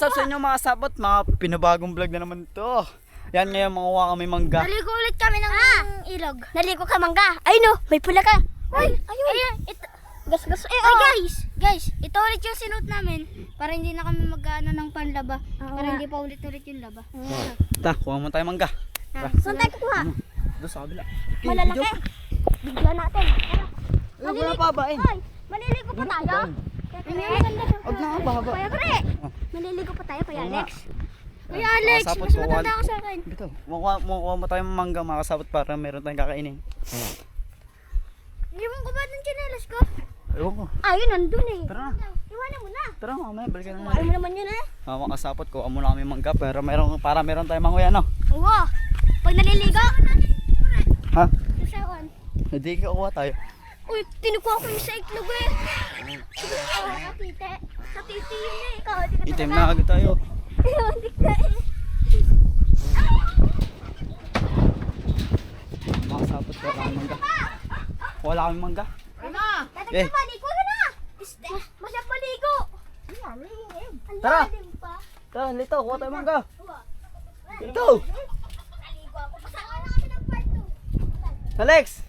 Sa inyo mga sabot, mga pinabagong vlog na naman to. Yan ngayon, manguha kami mangga. Naligo ulit kami ng ilog. Naligo ka mangga. Ay no, may pula ka. Ay, ayun. Ito. Gas. Guys, ito ulit yung sinuot namin para hindi na kami mag-ano ng panlaba. Para hindi pa ulit-ulit yung laba. Ta, kuha mo tayo mangga. Saan tayo kukuha? Doon sa kabila. Malalaki. Bigyan natin. Wala pa ba eh? Ay, maliligo pa tayo. Huwag na, bahaba. Kuya Pre, maliligo pa tayo, Kuya Oo nga. Alex. Kuya Alex, Makasapot mas ko, matanda ka sa akin. Dito, mukuha mo tayong mangga mga kasabot para meron tayong kakainin. Hindi mo ko ba ng tsinelas ko? Ewan ko. Ayun, nandun eh. Tara na. Iwanan mo na. Tara, mamaya, balikan na Ayaw natin. mo naman yun eh. Mga kasabot, kuha muna kami mangga para meron tayong manguya, no? Oo. Pag naliligo. Ha? Sasawan. Hindi ka kuha tayo. Uy, tinukuha ko yung sa itlog eh. Katite. Katite yun eh. Ikaw, di ka Itim na agad tayo. Hindi ka eh. Mga kasabot, kuha kami mangga. Wala kami mangga. Eh. Tatagyan pa, ligo ka na. Masyap maligo. Tara. Lalim pa. Tara, lito, kuha tayo mangga. Lito. Naligo ako. Kasama na kami ng part 2. Alex.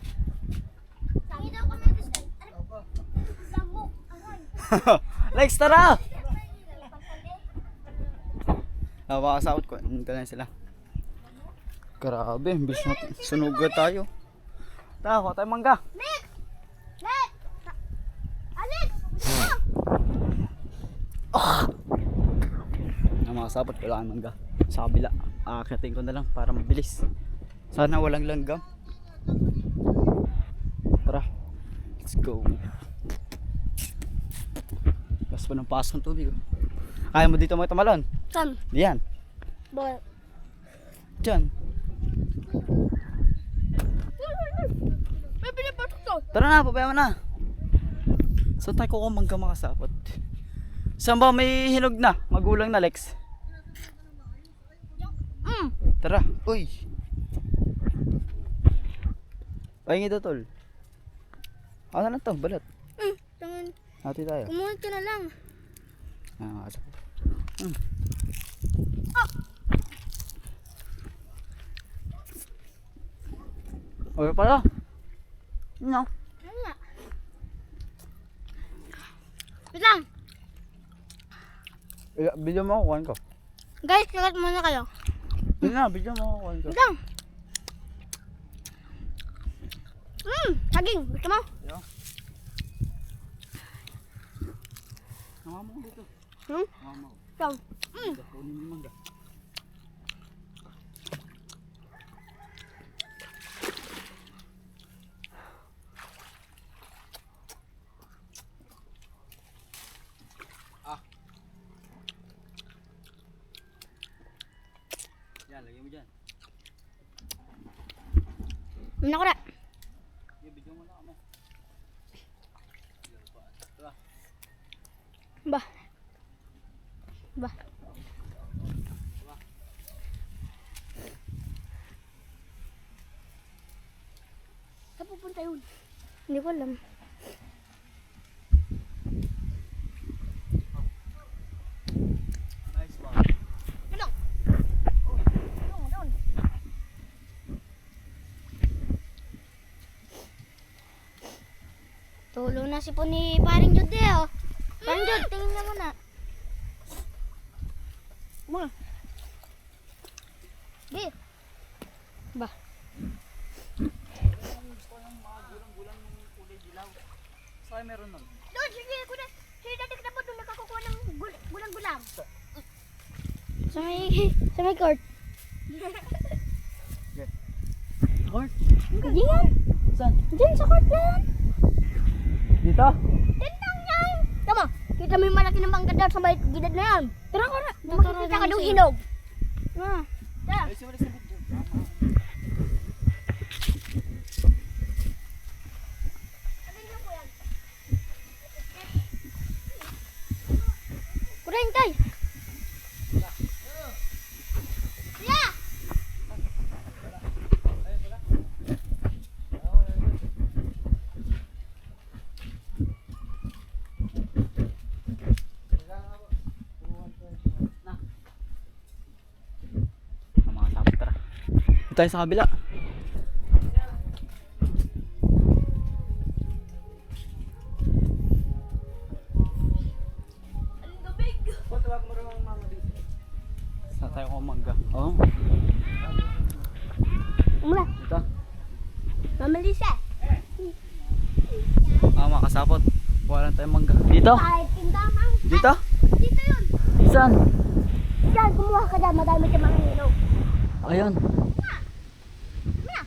Tangi daw kami ng biskan. Lamok. Alex, tara. Mga kasabot, kuha na sila. Grabe, bis na sunugan tayo. Tara, kuha tayo mangga. Nick! Nick! Alex! Mga kasabot, wala kang mangga. Sa kabila, aakyatin ko na lang para mabilis. Sana walang langgam. Tara, let's go. Gas pa ng pasok ng tubig. Kaya mo dito mga tamalon? Sam. Diyan. Boy. Diyan. May pinapasok to. Tara na, pabayaan mo na. Saan tayo kukuha mangga mga kasabot? Saan ba may hinog na? Magulang na, Lex. Tara, uy. Pahingi daw, tol. Ano na to, balat. Tangin. Hati tayo. Kumuha ka na lang. Ah, kasabot. Oy pala. No. Ano nga? Wait lang. Video mo ako, kuhan ko. Guys, kagat muna kayo. Yun na, video mo ako, kuhan ko. Wait lang. Saging. Gusto mo? Yo. Nama mo dito. Nama mo. Ito. Kunin mo yung mangga. Yan, lagyan mo dyan. Muna ko na. Video mo na kami. Ba. Ba. Saan pupunta yun? Hindi ko alam. Nice one. Doon. Tulo na si po ni paring Jude oh. Paring Jude, tingin nga muna. Muna. Di. Ba. Saan meron nun? Doon, sige, kunin. Sige, dati ka na po doon nakakukuha ng gulang-gulang. Sa may court. Court? Diyan. Saan? Diyan sa court na yan. Dito? Diyan lang yan. Tama, kita mo yung malaki na mangga doon sa may gilid na yan. Tara ko na. Makikita ka doon hinog. Tara. Ay, simulis na video. Kurentay. Ya. Dito tayo sa kabila. Saan tayo kumangga? Oo. Mula. Dito. Mamalisa. Makasapot. Kuha lang tayo mangga. Dito? Ay, tindamang. Dito? Dito yun. Saan? Diyan, kumuha ka dyan. Madami ka mga hinog. Ayun. Muna.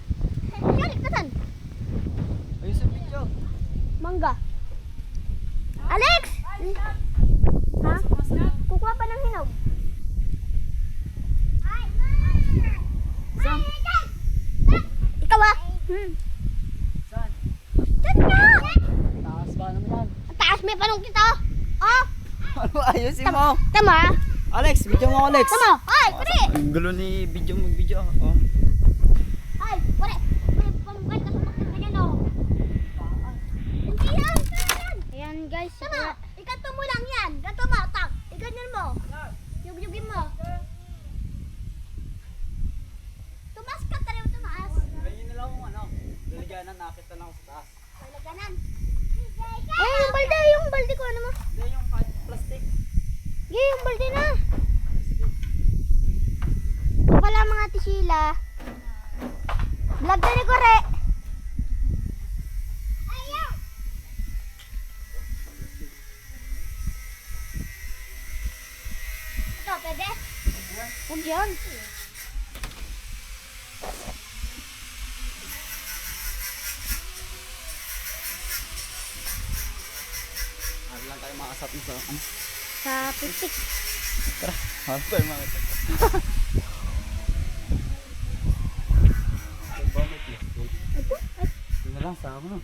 Diyan, ikatan. Ayun sa video. Mangga. Alex! Ha? Kukuha pa ng hinog. Saan? Ikaw ah. Saan? Diyan na. Taas ba naman? Ang taas may panong kita. Oh. Ano ayusin mo? Tama. Alex, video mo Alex. Tama. Ay, kuri. Ang gulo ni video mo, video. Oh. Ay, kuri. Pamukad ka sa pagkakas oh. Hindi yan. Ayan guys. Tama. Ikato mo lang yan. Gato mo. Tak. Iganyan mo. Yugyugin mo. Tumas ka tayo tumaas. Ganyan na lang kung ano. Lalagyanan, nakit na lang ako sa taas. Palaganan. Eh, yung balde ko ano mo? Hindi yung plastic. Yung balde na. Ito pala mga tisila. Vlog na ni Kore. Ayaw. Ito, pwede? Huwag yan. Ano lang tayo makasap sa ano. Sa pitik. Tara, ano tayo makasap. Ito? Ay, Ito na lang, sa ako.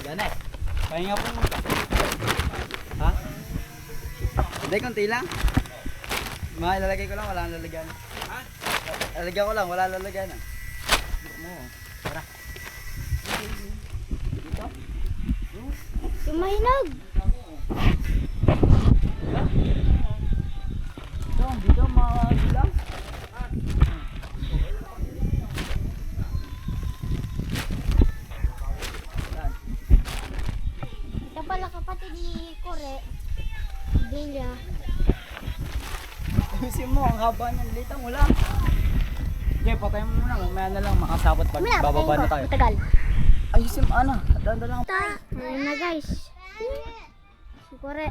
Yan eh. Pahinga po mo ka. Ha? Hindi, konti lang. Mga ilalagay ko lang, wala nang lalagyan. Ha? Lalagyan ko lang, wala lalagyan. Mo. Tara. Dito? yung mahinog. Dito, mga bilang. Ito pala kapatid ni Kore. Delia. Ayusin mo, ang haba niyan. Lita mo lang. Okay, patay mo muna. Mamaya na lang makasabot pag bababa na tayo. Matagal. Ayusin mo, ano? Danda lang. Ayun na guys. Si Kore.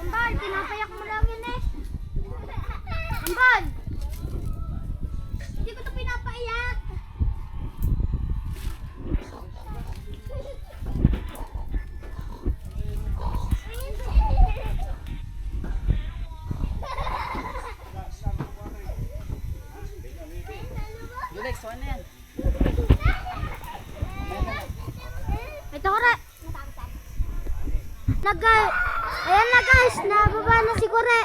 Ambal, pinapayak mo lang yun eh. Ambal! Hindi ko ito pinapaiyak. Relax, one na yan. Ito Kore. Ayan na guys, nababa na si Kore.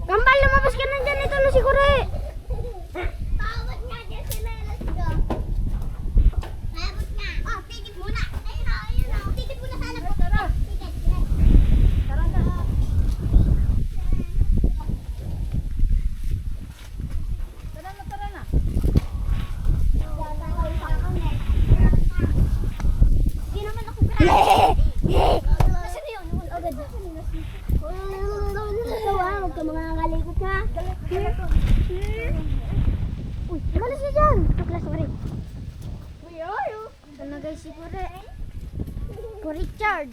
Kambal, lumabas ka na dyan. Ito na si Kore. Tawad nga dyan sila. Let's go. Labot nga. Oh, tigit muna. Ayun o, ayun o. Tigit muna sana po. Tara. Tigit. Tara na. Tara na. Hindi naman ako grabe. Nasaan yun? Agad. Huwag ka mga kalikot ha. Uy, nakalas na dyan. Nakalas, sorry. Ito na guys si Kore. Ko Richard.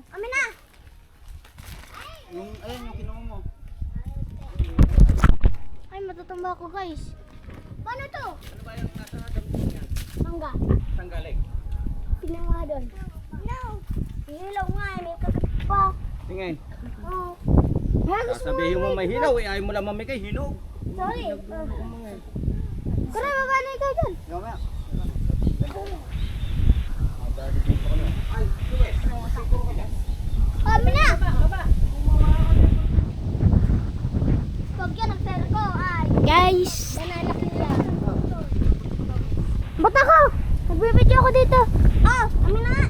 Amin na! Yung, ayun, yung kinuha mo. Ay, matutumba ako guys. Paano to? Ano ba yung nasa dambing niya? Mangga. Saan galing? Tingnan nga doon. No! Hilaw nga eh, may kagat pa. Tingin. Oh. Yan, Sasabihin mo may hilaw eh. Ayaw mo lang mamigay hinog. sorry. Kaya baba na ikaw dyan. Ikaw nga. Kami na! Pag yan ang pera ko ay... Guys! Nanalaki nila. Ba't ako? Nagbibidyo ako dito. Oh, amin na nga.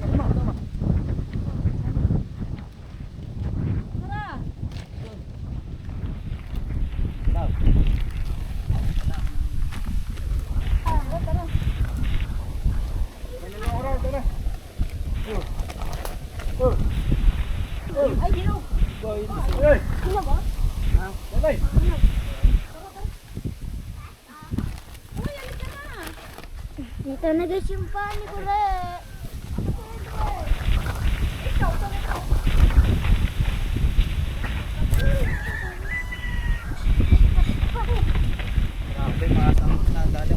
Ay, hilaw. Hilaw ba? Dito na guys yung pani ko re. Grabe, mga samot na dali.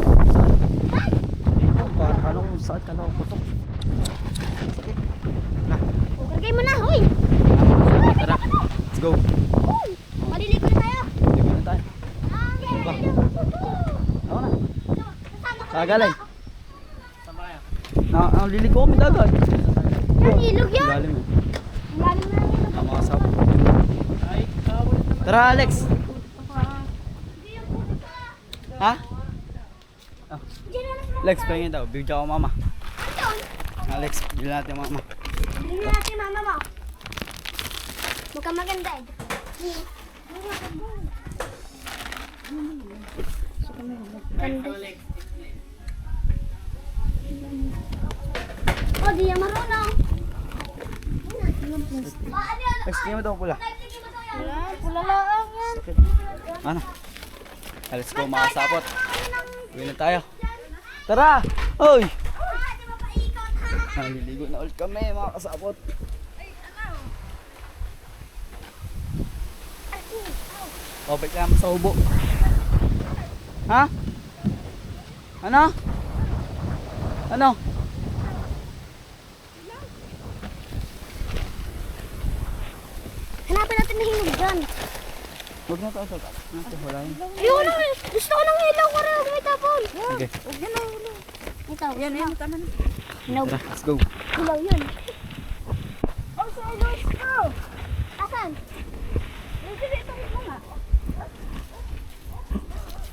Dito, parang anong sakit ka na putok. Sakit. Na. Kargay mo na, hoy. Tara, let's go. Hoy, maliligo na tayo. Hindi na tayo. Ba? Ako na. Kagaling. Ang liliko kami dagat. Yan, ilog yan. Galing eh. Ang galing na yun. Ang mga sap. Tara, Alex. Ha? Ah. Alex, pahingin daw. Bigyan ako mama. Alex, bilhin natin mama. Hindi natin mama mo. Mukhang maganda eh. Ganda. Oh, di yan marunong. Alex, tingin mo daw pula. Wala, pula lang yan. Sakit. Ano? Let's go mga sapot. Uwi na tayo. Tara! Oy! Naliligo na ulit kami mga kasapot. Babalik naman sa ubo. Ha? Ano? Ano? Hanapin natin na hinog dyan. Huwag na tayo. Wala yun. Ayun na, gusto ko ng ilaw ko rin. Huwag may tapon. Sige. Huwag yan ang ilaw. Ito. Yan, yan. Tama na. Hinog. Tara, let's go. Ilaw yun. Oh, sa ilaw ko. Asan? Nandito ito mga.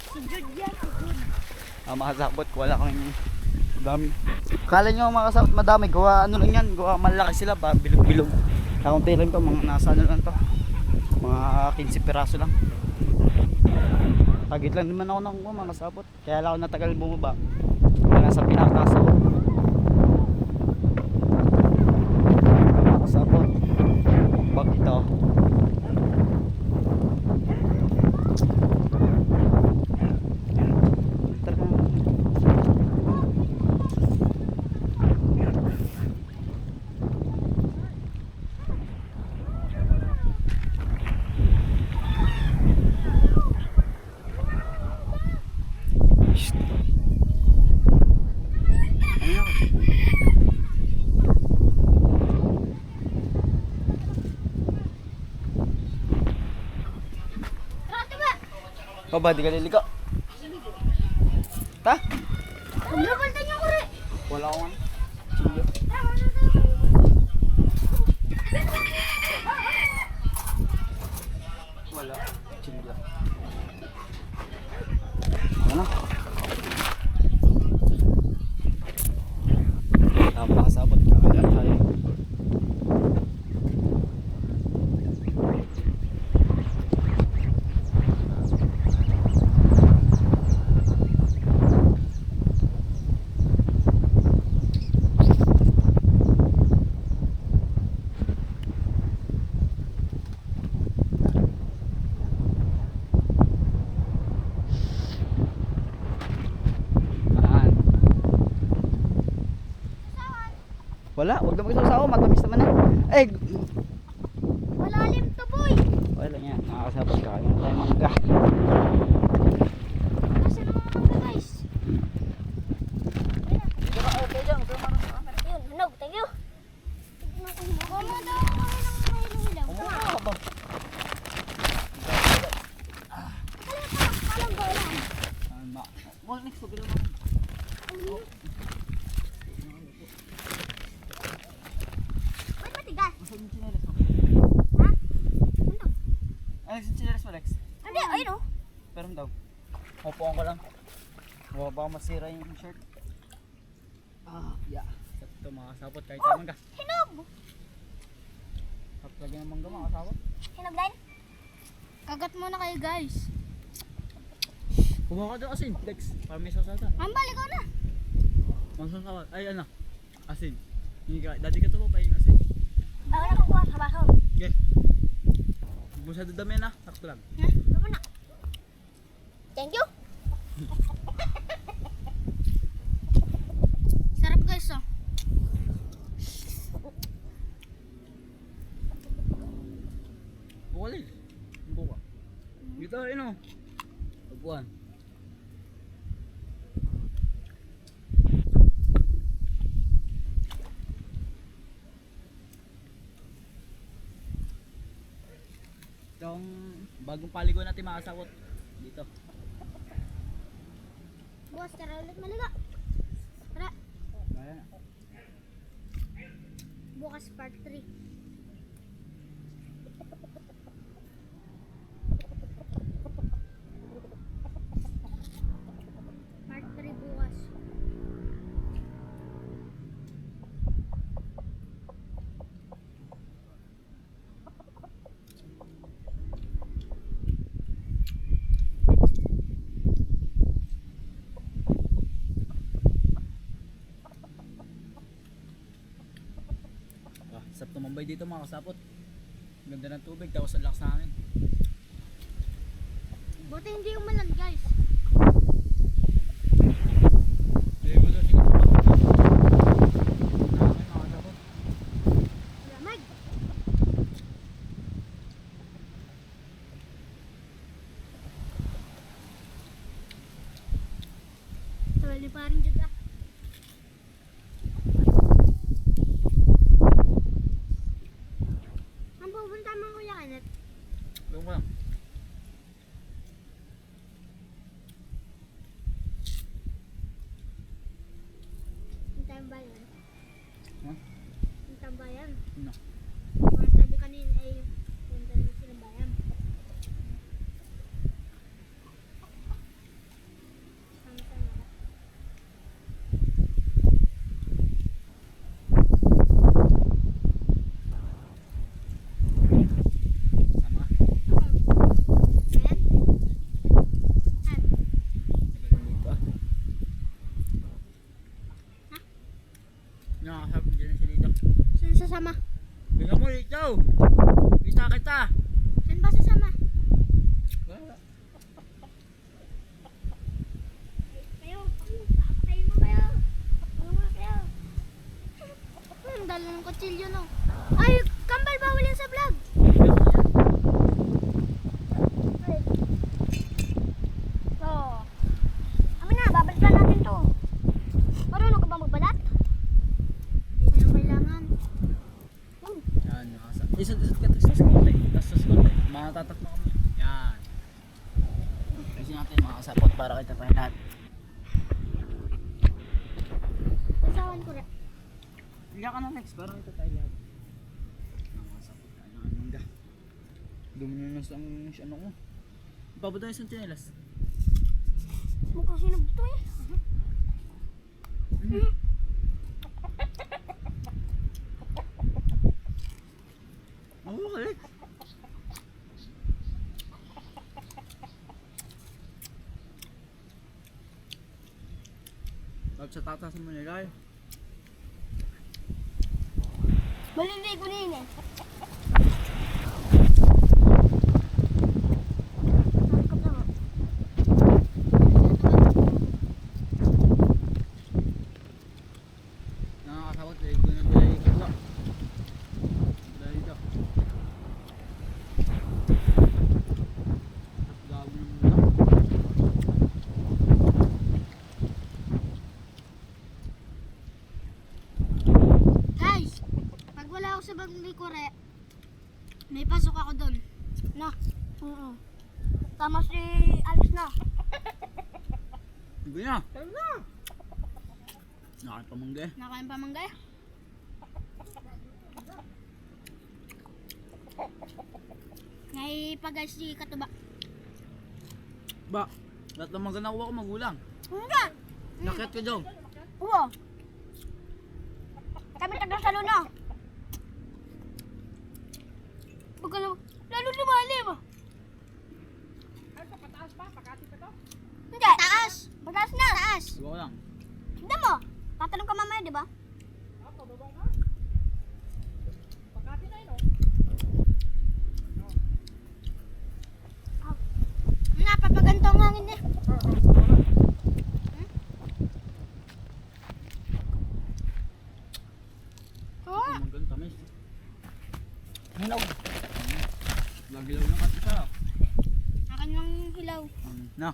Si Jude yan. Mga kasapot, wala kang dami. Kala nyo mga kasapot madami. Gawa ano lang yan. Gawa malaki sila. Bilog-bilog. Kakunti lang to. Mga nasa ano lang to. Mga 15 piraso lang. Tagit lang naman ako ng mga kasapot. Kaya lang ako natagal bumaba. Kaya nasa pinakataas ako. Mga kasapot. Bag ito. Tara. O ba, di ka liligo? Ta? Maglabaltan niyo ko rin. Wala akong ano. Sige. Wala. Sige. Ano na? Tama ka sabot. Kakalan tayo. Wala, wag na mag-isasawa, matamis naman na. Eh, kasabot kakain muna tayo mangga. Kasi naman mga guys. Dito ka, okay dyan. Pero marang sa camera. Yun, hinog. Thank you. Kuha daw ako kayo ng may hilaw. Kumuha ka ba? Palang golan. Well, next, pagkala mo. Ba't matigas? Masag yung chinelas mo. Ha? Hinog. Alex, yung chinelas mo, Lex. Hindi, ayun o. Pero daw. Upuan ko lang. Baka masira yung shirt. Yeah. Ito mga kasapot kahit tayo mangga. Hinog. Tapos lagyan ng mangga mga kasapot. Hinog din. Kagat muna kayo guys. Kumuha ka doon asin, Lex. Para may sasata. Mambalik ko na. Masasawat. Ay, ano? Asin. Hindi ka. Dati ka ito pa yung asin. Ako na kukuha sa baso. Okay. Masyado dami na. Sakto lang. Ha? Ito na. Thank you. Sarap guys oh. Bukalin. Buka. Dito, ano? Upuan. Itong bagong paligo natin mga kasapot. Dito. Bukas tara ulit maligo. Tara. Kaya na. Bukas part 3. Part 3 bukas. Sarap tumambay dito mga kasapot. Ganda ng tubig, tapos ang lakas namin. Buti hindi umulan guys. Lamag. Tawali pa rin dyan ah. Ang pupunta mo kuya Kanet? Doon ko lang. Ang tambayan. Ha? Ang tambayan. Ano? Mga sabi kanina ay punta na silang bayan. Sama-sama. Sama. Ayan. Han. Galing dito ah. Nakakasapot dyan siya dito. Saan sasama? Bigyan mo dito! Kita kita! Saan ba sasama? Wala. Kayo. Kakapatayin mo kayo. Ano nga kayo? Ang dala ng kutsilyo no. Ay, kambal bawal yan sa vlog. Ay. Oh. Amin na, babalikan natin to. Marunong ka ba magbalat? Hindi na kailangan. Yan, nakasapot. Isot ka, tastas konti. Tastas konti. Makatatak na kami. Yan. Kasi natin mga kasapot para kita tayo lahat. Usawan ko na. Iyak ka na next para kita tayo lahat. Mga kasapot tayo ng mangga. Dumi na lang sa ano ko. Ipabot tayo sa tinelas. Mukha sinag to eh. Oo, Alex. Tapos sa tatasin mo nila eh. Maliligo na yun eh. Tangkap na nga. Nakakasawat eh. Kung nagdala yung kito. Dahil dito. Tama si Alice na. Sige na. Nakapamangga eh. Nakain pa mangga. Ngay pa guys si Katuba. Ba, lahat ng mga nakuha ko magulang. Hindi. Nakit ka dyan. Oo. Kami taga sa luna. Huwag ka lalo lumalim. Ano sa pataas pa? Pakati pa to? Hindi. Taas. Pataas na. Taas. Diba ko lang. Hindi mo. Tatanong ka mamaya, di ba? Ako, babang ka. Pakati na yun, oh. Napapaganto ang hangin eh. Oo. Manggan tamis. Hilaw. Lagilaw ng at isa. Akin yung hilaw. Na.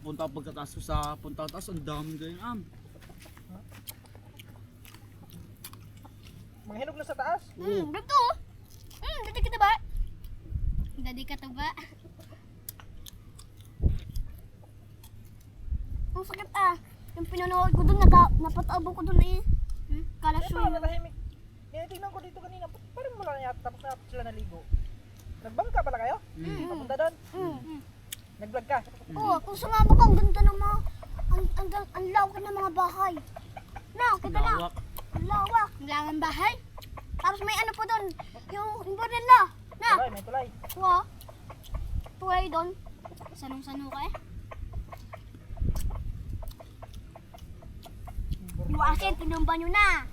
Punta ako pagkataas ko sa punta taas, ang dami ganyan. Manghinog na sa taas. Dito. Dati kita ba? Dati ka to ba? Ang sakit ah. Yung pinanood ko dun, napatabo ko dun eh. Eh, Kalasyon. parang natahimik. Tingnan ko dito kanina. Parang wala na yata. Tapos na sila naligo. Nagbangka pala kayo? Papunta doon? Nag-vlog ka? Oo, kung sumama ka, ang ganda ng mga, ang lawak ng mga bahay. Na, kita na. Lawak. Ang lawak. Ang lawak ng bahay. Tapos may ano pa doon, yung bordel na. Na, Tulay, may tulay. wow. Tuway doon. Sanong-sano ka eh. Yung asin, tinumba nyo na.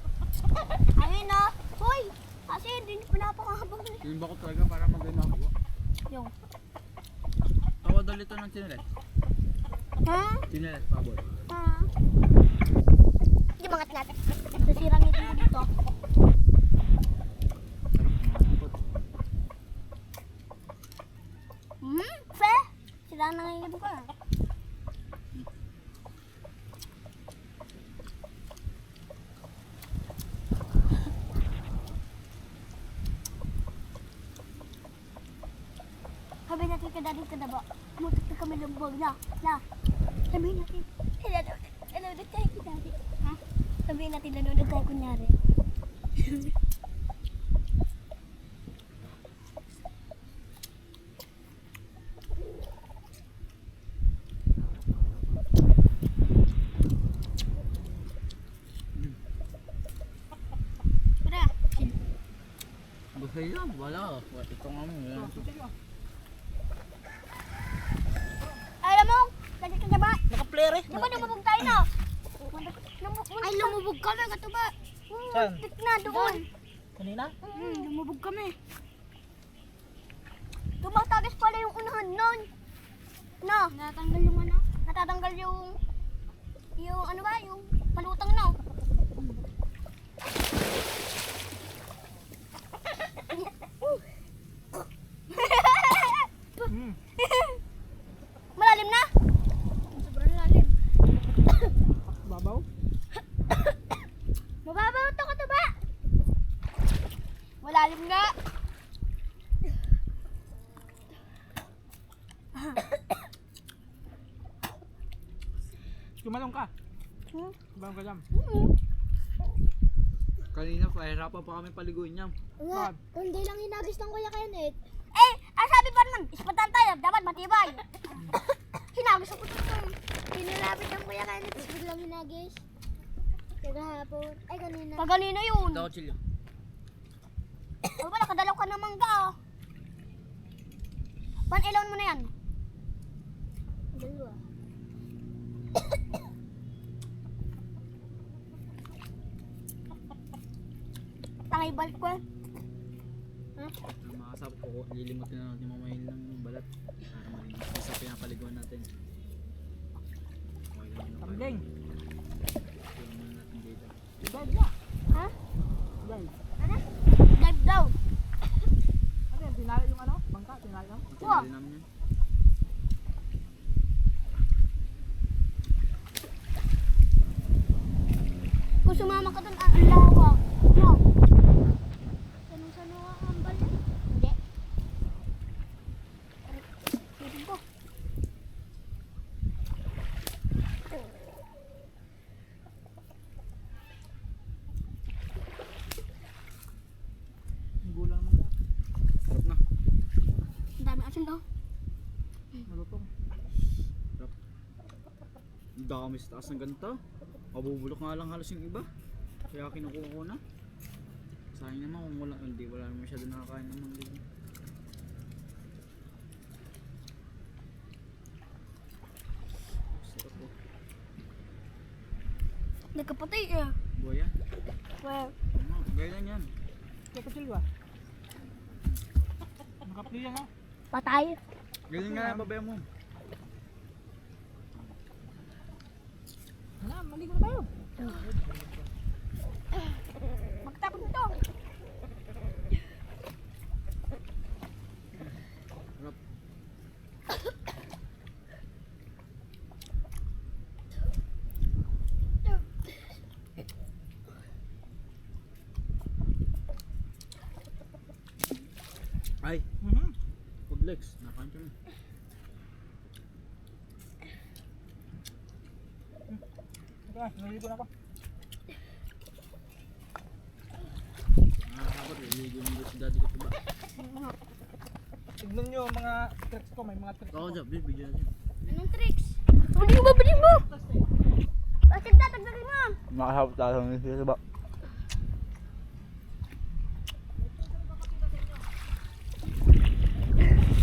Ayun na. Hoy, asin, din pinapakahabang. Tinimba ko talaga para maganda ako. Yung. Tawa daw ito ng chinelet. Ha? Chinelet, pabor. Ha? Hindi mga natin. Sasirang ito dito. Fe? Sila na ngayon ko. Sabi natin ka daddy ka na ba? Mutik na kami ng buwag na. Na. Sabihin natin. Nanonood tayo kay daddy. Ha? Sabihin natin nanonood tayo kunyari. Tara. Buhay lang, wala. Ito nga mo. Alam mo, lagi ka ba? Naka-flare eh. Di ba lumubog tayo na? Ay, lumubog kami, katuba. Saan? Tik na doon. Kanina? Lumubog kami. Tumatagas pala yung unahan nun. No. Natatanggal yung ano? Natatanggal yung ano ba? Yung palutang na. Malalim na? Sobrang lalim. Babaw? Mababaw to ka to ba? Malalim nga. Kumalong ka. Kumalong ka dyan. Kanina, pahirapan pa kami paliguin niya. Nga, hindi lang hinagis ng Kuya Kenneth. Eh, sabi pa naman, ispatan tayo, dapat matibay. Hinagis ako dito. Pinilapit ng Kuya Kenneth, tapos biglang hinagis. Kagahapon, ay kanina. Kaganina yun. Daw, chill yun. O ba, nakadalaw ka ng mangga ah. Pan-ilawan mo na yan. Dalawa. Tangay balik ko eh. Mga kasap ko, lilimutin na natin mamayin ng balat. Para malinis. Isa pinapaliguan natin. Okay lang. Kambing. Tingnan natin dito. Dive na. Ha? Dive. Ano? Dive daw. Ano yan? Tinalo yung ano? Bangka? Tinalo? Wow. Tinali namin yan. Kung sumama ka doon, ang lawak. No. Sanong-sano ka ang balik? Hindi. Dami sa taas ng ganito. Mabubulok nga lang halos yung iba. Kaya kinukuha ko na. Sayang naman kung wala, hindi wala naman masyado nakakain naman dito. Sarap po. Nagkapatay eh. Buhay yan. Well, Gaya lang yan. Kapatid ba? Nakapli yan ha. patay. Galing nga yung babaya mo. Na, maligo na tayo. Magtapon ito. Sarap. Ay, food legs. Nakain ko na. Okay, naligo na ako. Nakakabot eh. Ligo mo si daddy ko diba? Tignan nyo mga tricks ko, may mga tricks Ako ako. dyan, bibigyan natin. Anong tricks? Bili mo! Bakit tatagdagan mo? Makasabot tayo ng isa ba?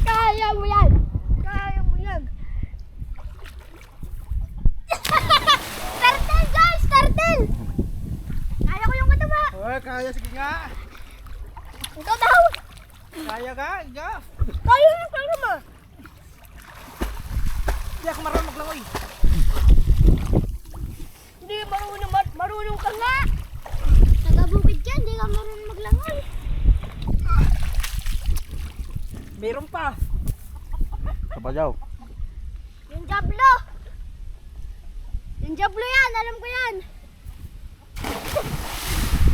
Kaya mo yan! Kaya mo yan! Turtle guys! Turtle! Kaya ko yung kataba! Oy, kaya, sige nga. Ikaw daw! Kaya ka, ikaw. Kaya yung kataba! Hindi ako marunong maglangoy. Hindi marunong ka nga! Nagabukid ka, hindi ka marunong maglangoy. Meron pa. Kapajaw. Yung jablo! Yung jablo yan! Alam ko yan!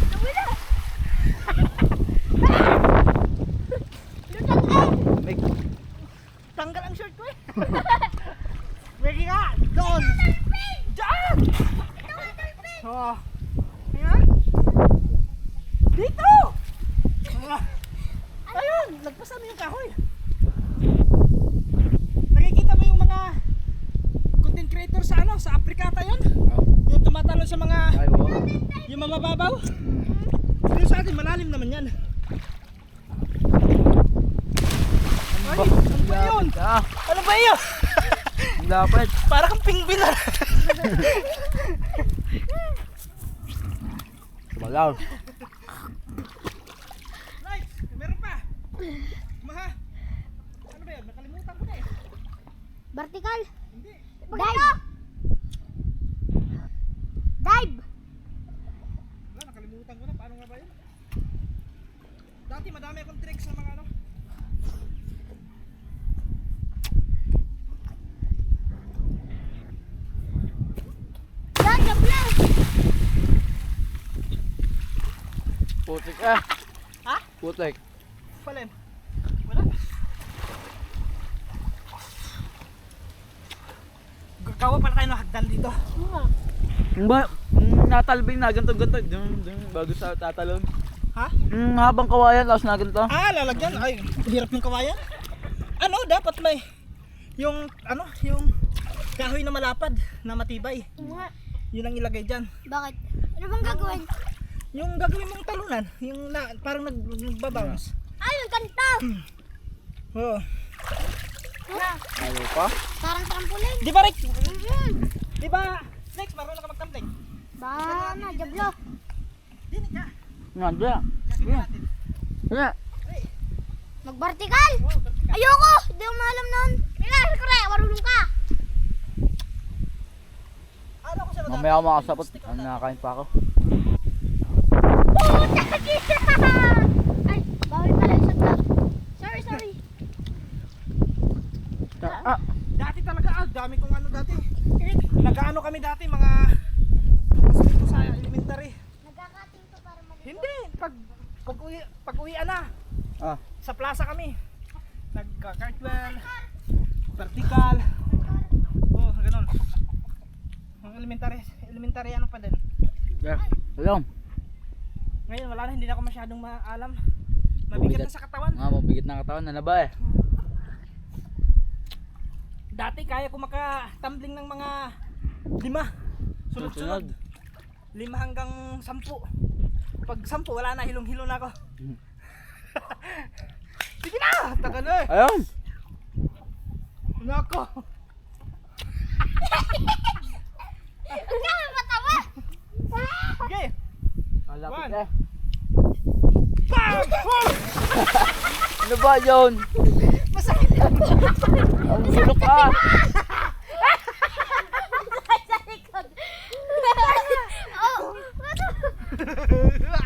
Sabi na! Lutang eh! Tanggal ang shirt ko eh. Ready ka? Doon. Diyan! Oh. Ayan. Dito! Ayun! Lagpasan mo yung kahoy. Nakikita mo yung mga content creator sa ano? Sa Apricata yun? Yung tumatalon sa mga Ay, oo. yung mabababaw? Pero sa atin malalim naman yan. Ay, ano ba yun? Ah, Ano ba yun? dapat. Para kang pingvin na. Kapajaw. Right, meron pa. Maha. Ano ba yun? Nakalimutan ko na eh. Vertical! Hindi. Dive! Dive! Wala, nakalimutan ko na. Paano nga ba yun? Dati madami akong tricks sa mga ano. Yan, jablo! Putik ah. Ha? Putik. Palem. Wala. Gagawa pala tayo ng hagdan dito. Ba, natalbing na ganto-ganto. Dun, bago sa tatalon. Ha? Habang kawayan, tapos na ganito. Ah, lalagyan. Ay, hirap yung kawayan. Ano, dapat may yung ano, yung kahoy na malapad, na matibay. Yun ang ilagay dyan. Bakit? Ano bang gagawin? Yung gagawin mong talunan, yung na, parang nagbabounce. Ay, yung kanta! Oo. Ayaw pa? Parang trampoline. Di ba, Rick? Di ba, Rex, marunong ka magtumbling? Ba na, jablo. Dinig ka. Nga, dyan. Gagawin natin. Dyan. Hey. Mag-vertical! Oh, vertical. Ayoko! Hindi ko maalam nun. Mira, kore, marunong ka. Ano ko sa Mamaya ako makasabot. Nakakain pa ako. Puta kita! Ay, bawal pala yung sabla. Sorry. Ah, Dati talaga, dami kong ano dati. Nag-ano kami dati, mga classmate ko sa elementary. Nagkakating to para mali. Hindi, pag uwian na, ah. sa plaza kami. Nagka-cartwheel, vertical. Oh, ganun. Ang elementary ano pa din. Yeah. Alam. Ngayon wala na, hindi na ako masyadong maalam. Mabigat na sa katawan. Mabigat na katawan. Ano ba eh? Dati kaya ko makatumbling ng mga 5. Sunod-sunod. 5 hanggang 10. Pag 10, wala na, hilong-hilo na ako. Sige na! Taka na eh! Ayun! Nako! Huwag ka matawa! Sige! Malapit One. eh. Bam! Oh! Ano ba yun? Masakit yan! Ang gulo ka! Sa likod! Oh!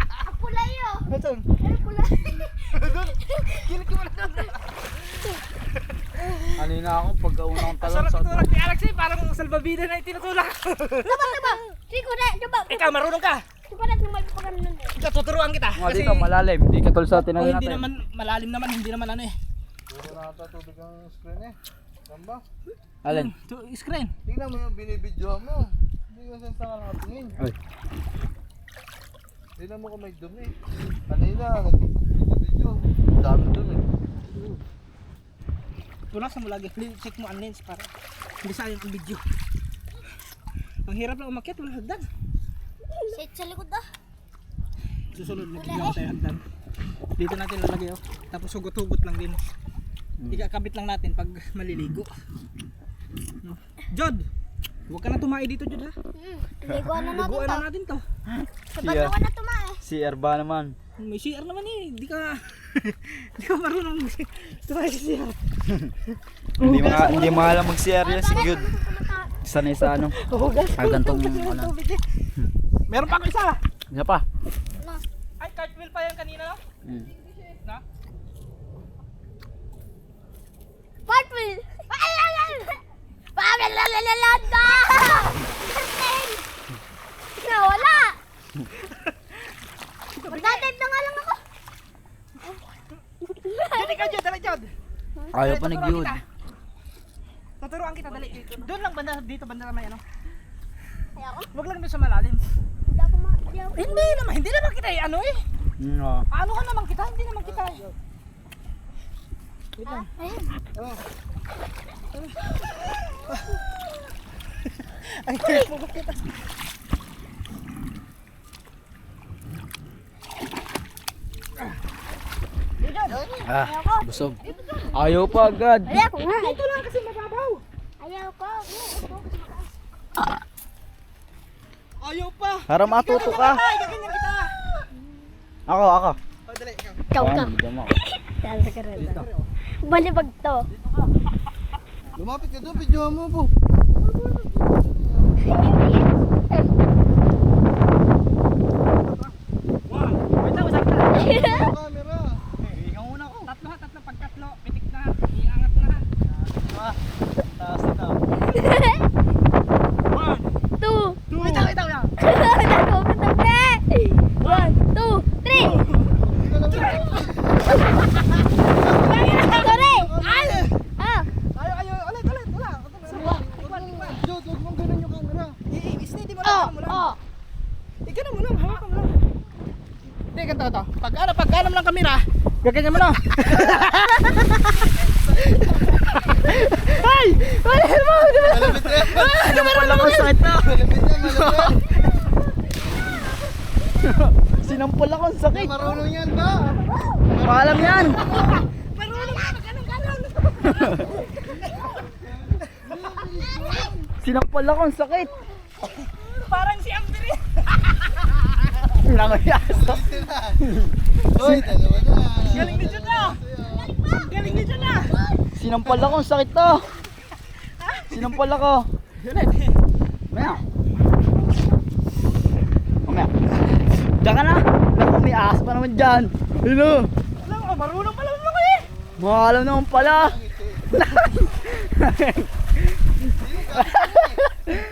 Ang pula yun! Nasaan? Ang pula! Doon! Kilit ko na doon! Kanina ako pagkauna kong Ang talon sarap sa... itulak ni Alex eh, parang salbabida na itinutulak. Diba? Rico na! Diba? Ikaw, marunong ka! Diba natin may pagkano nun eh? Ikaw, tuturuan kita. Mga dito malalim, hindi katulad sa Oh, tinanong hindi natin. naman, malalim naman, hindi naman ano eh. Puro nakatutubig ang screen eh. Samba? Alin? Screen. Tingnan mo yung binibidyo mo. Hindi ko saan saan nakatingin. Ay. Tingnan mo kung may dumi. Kanina, nagbibidyo. Dami dumi. Punasan mo lagi. Check mo ang lens para hindi sayang ang video. Ang hirap lang umakyat, walang hagdan. Sit sa likod ah! Susunod, nagbigyan ko tayo hagdan. Dito natin lalagay oh. Tapos hugot-hugot lang din. Ikakabit lang natin pag maliligo. No. Jod! Huwag ka na tumae dito, Jod ha. Liguan na natin Liguan to. na natin to. Sa bandawan na tumae. Si Erba naman. May CR naman eh. Di ka marunong tumae sa CR. Hindi mga alam mag-CR yan si Good. Sanay sa ano. Gantong ano. Meron pa ako isa. Isa pa. Ay, cartwheel pa yan kanina no? Na? Purple! Ay, ay, ay! Pablalalalalan ba? Nawala! Magdadive na nga lang ako. Jod, ikaw Jod, dali Jod. Ayaw pa Dali, nag-Good. Tuturuan kita, dali. Doon lang banda, dito banda naman ano. Ayaw ko. Huwag lang doon sa malalim. Hindi ako ayaw ko. Hindi naman kita eh, ano eh. No. Ano ka naman kita, hindi naman kita eh. Wait lang. Ayun. Ay, kaya mo kita. Ah, busog. Ayaw pa agad. Ayaw ko nga. Dito lang kasi mababaw. Ayaw ko. Ayaw pa. Para matuto ka. Ay, gaganyan kita. Ako. Oh, dali, ikaw. Ikaw ka. Diyan mo. Dahil sa kareta. Balibag to. Lumapit ka doon, video mo po. Wow. Wait lang, usap na. Yung camera. Ikaw muna ko. Tatlo, pag tatlo, pitik na. Iangat ko na. Taas na. 1, 2. Wait lang. One, two, three. Sorry. Ah. Ayaw, ulit. Wala. Jod, huwag mong ganun yung camera. I-steady mo lang. Ganun mo lang, hawakan mo lang. Hindi, ganito to. Pag alam ng kamera, gaganyan mo lang. Ay! Malapit mo! Malapit na yan. Ano pala ko sakit na? Malapit yan, malapit. Sinampal ako, ang sakit. Marunong yan ba? Maalam yan. Marunong ka, ganun. Sinampal ako, ang sakit. Parang si Ambiri. Nangayaso. Uy, dalawa na. Galing ni Jun na. Galing ni Jun na. Sinampal ako, ang sakit to. Sinampal ako. Maya. Mamaya. Diyan ka na. Naku, may ahas pa naman dyan. Hello. Alam mo, marunong pala naman ko eh. Maalam naman pala.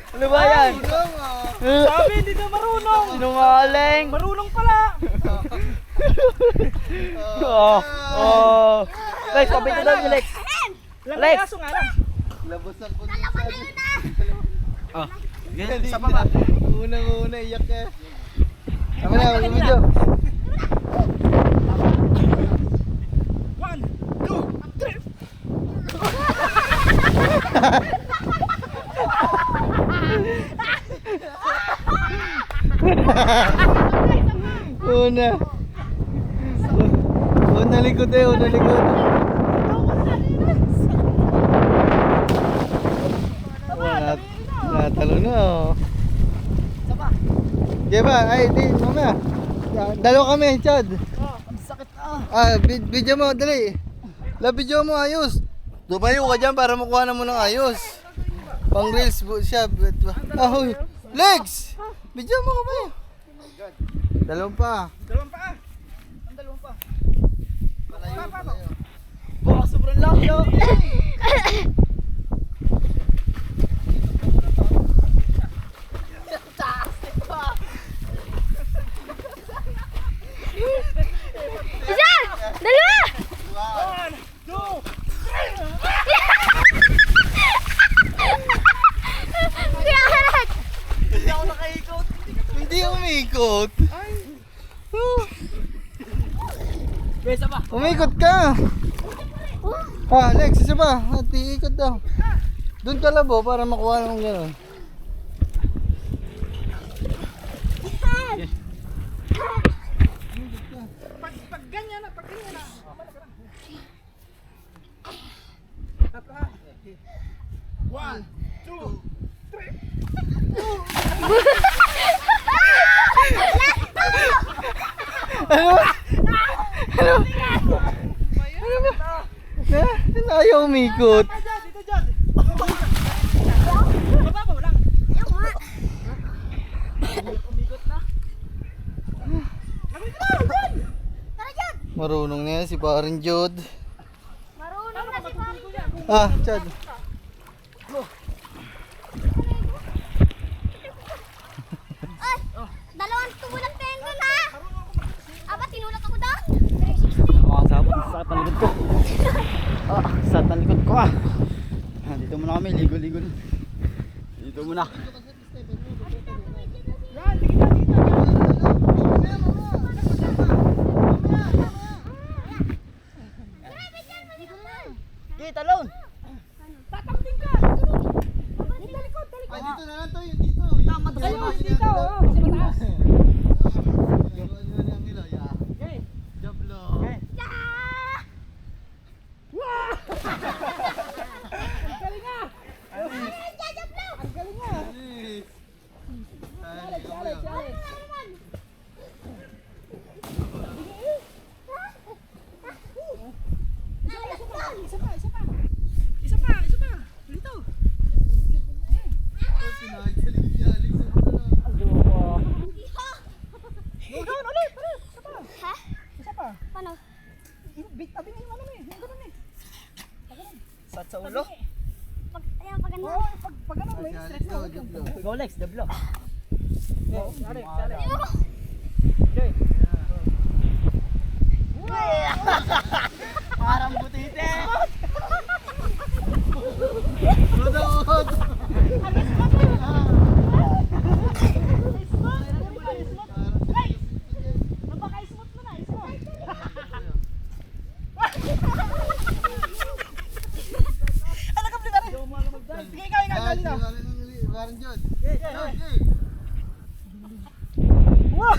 Ano ba yan? Marunong ah. Sabi, hindi na marunong. Sinungaling. Marunong pala. Oh. Lex, sabi ko doon, Lex. Lang Lex. kaso nga lang. Labas ang puti. Oh. Hindi Sa baba. Unang-una, iyak ka. Tama na, mag-video. 1, 2, 3. Una. Una likod eh, una likod. Wala, natalo na oh. Sige ba? Ay, di, mamaya. Dalawa kami, Chad. Video mo, dali. Video mo, ayos. Lumayo ka dyan para makuha na mo ng ayos. Pang reels siya. Ahoy. Legs! Video mo ka ba? Dalawang pa. Dalawang pa. Ang dalawang pa. Baka sobrang laki. Isa! Dalawa! One, two. Kinaharap! Hindi ako nakaikot. Hindi umikot. Besa pa. Umikot ka. Lex, isa ba? Ikot daw. Doon ka labo para makuha ng gano'n. Pag ganyan na, pag ganyan na. Tatlo ha. One, two, three. Ano ba? Ayaw umikot. Dito dyan. Mababaw lang. Umikot na. Tara dyan! Marunong na yan si Paring Jod. Marunong na si Pari. Chad. Ay! Dalawang tumulang penguin ha! Aba, tinulak ako doon! 360. Makasabot, sakit ang likod ko. Sakit ang likod ko Dito muna kami, ligo-ligo na. Dito muna. Yan, dito, dito. Okay, talon. Tatakting ka. Ay, dito na lang to, dito. Tama to. Ayun, dito. Kasi mataas. Okay. Jablo. Okay. Ang galing nga. Ang galing nga. Challenge, challenge. Isa pa, isa pa. Isa pa, isa pa. Dito. Go down ulit, ulit. Isa pa. Ha? Isa pa. Paano? Big tabi na yung ano eh. Yung ganun eh. Sat sa ulo. Ayan, pag ano? Oo, pag ano, may stress na. Go Lex, the block. Oo, challenge, challenge. Okay. Parang butite. Napaka-smooth mo na, smooth. Ano ka pala rin? Sige, ikaw, ikaw, ikaw. Paring Jod. Wow!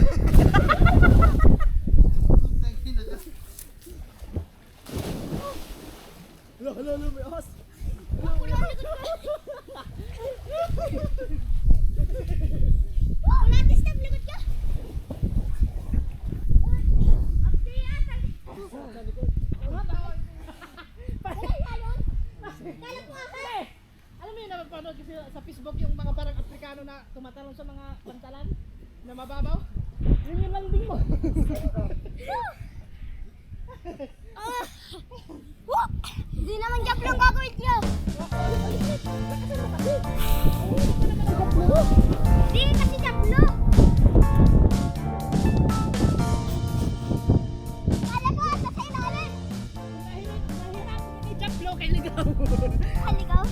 Hala, may ahas. Unatis na likod ka. Alam mo yun, napapanood kasi sa Facebook yung mga parang Afrikano na tumatalon sa mga pantalan na mababaw? Yun yung landing mo. Hindi naman jump lang gagawin niyo. Hindi kasi jump lang. Kala ko asa sa ilalim. Nahirap ni jump low kay ligaw. Haligaw.